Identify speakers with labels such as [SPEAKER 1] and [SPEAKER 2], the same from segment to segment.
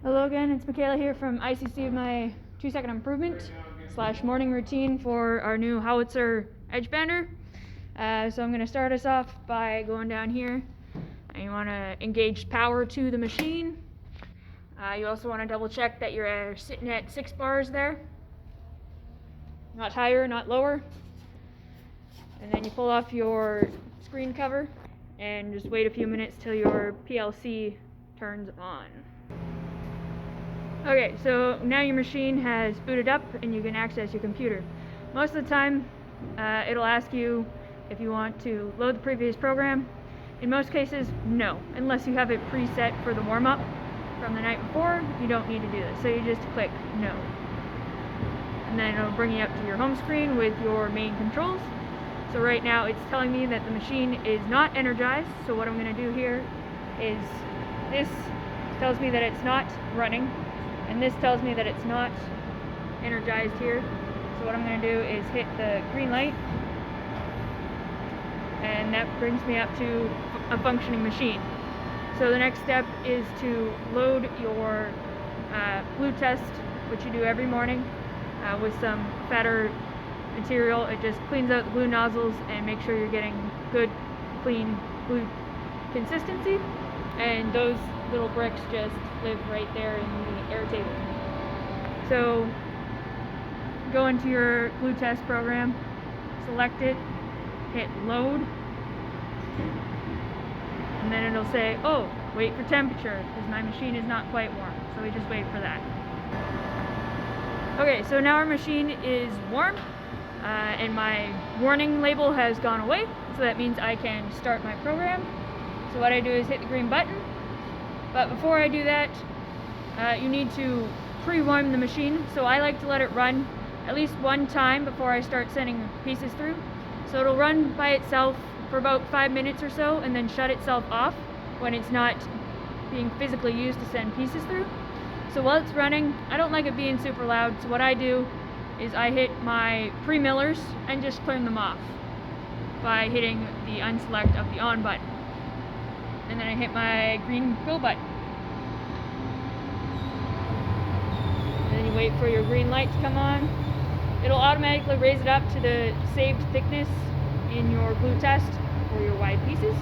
[SPEAKER 1] Hello again, it's Michaela here from ICC with my 2-second improvement / morning routine for our new Holzher Edgebander. So I'm going to start us off by going down here, and you want to engage power to the machine. You also want to double check that you're sitting at 6 bars there, not higher, not lower. And then you pull off your screen cover and just wait a few minutes till your PLC turns on. Okay, so now your machine has booted up and you can access your computer. Most of the time, it'll ask you if you want to load the previous program. In most cases, no. Unless you have it preset for the warm-up from the night before, you don't need to do this. So you just click no. And then it'll bring you up to your home screen with your main controls. So right now it's telling me that the machine is not energized. So what I'm going to do here is this tells me that it's not running. And this tells me that it's not energized here. So what I'm going to do is hit the green light, and that brings me up to a functioning machine. So the next step is to load your glue test, which you do every morning with some fatter material. It just cleans out the glue nozzles and makes sure you're getting good, clean glue consistency. And those little bricks just live right there in the air table. So go into your glue test program, select it, hit load, and then it'll say, oh, wait for temperature, because my machine is not quite warm. So we just wait for that. Okay, so now our machine is warm, and my warning label has gone away, so that means I can start my program. So what I do is hit the green button. But before I do that, you need to pre-warm the machine. So I like to let it run at least one time before I start sending pieces through. So it'll run by itself for about 5 minutes or so and then shut itself off when it's not being physically used to send pieces through. So while it's running, I don't like it being super loud. So what I do is I hit my pre-millers and just turn them off by hitting the unselect of the on button. And then I hit my green fill button. And then you wait for your green light to come on. It'll automatically raise it up to the saved thickness in your glue test for your wide pieces.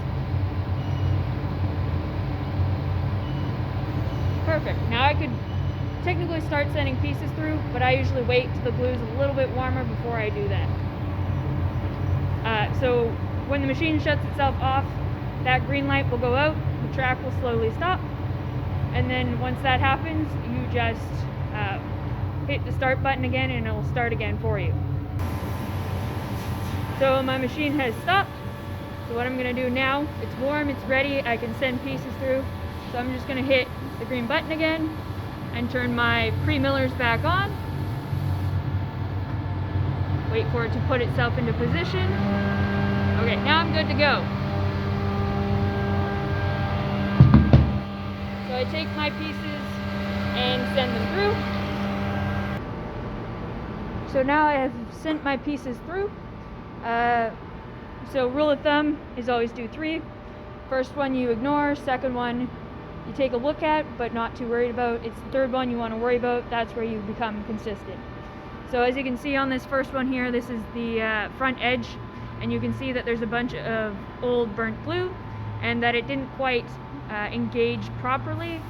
[SPEAKER 1] Perfect. Now I could technically start sending pieces through, but I usually wait till the glue is a little bit warmer before I do that. So when the machine shuts itself off, that green light will go out, the track will slowly stop, and then once that happens, you just hit the start button again and it'll start again for you. So my machine has stopped, so what I'm going to do now, it's warm, it's ready, I can send pieces through, so I'm just going to hit the green button again and turn my pre-millers back on, wait for it to put itself into position. Okay, now I'm good to go. So I take my pieces and send them through. So now I have sent my pieces through. So rule of thumb is always do 3. First one you ignore, second one you take a look at but not too worried about. It's the third one you want to worry about. That's where you become consistent. So as you can see on this first one here, this is the front edge, and you can see that there's a bunch of old burnt glue and that it didn't quite engage properly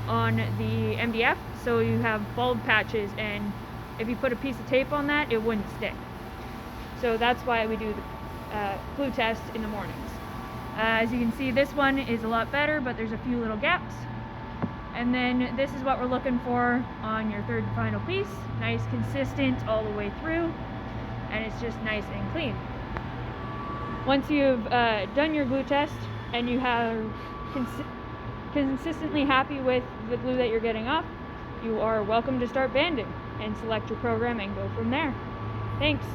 [SPEAKER 1] on the MDF, so you have bulb patches, and if you put a piece of tape on that, it wouldn't stick. So that's why we do the glue test in the mornings. As you can see, this one is a lot better, but there's a few little gaps. And then this is what we're looking for on your third and final piece. Nice, consistent all the way through, and it's just nice and clean. Once you've done your glue test and you have consistently happy with the glue that you're getting off, you are welcome to start banding and select your program and go from there. Thanks.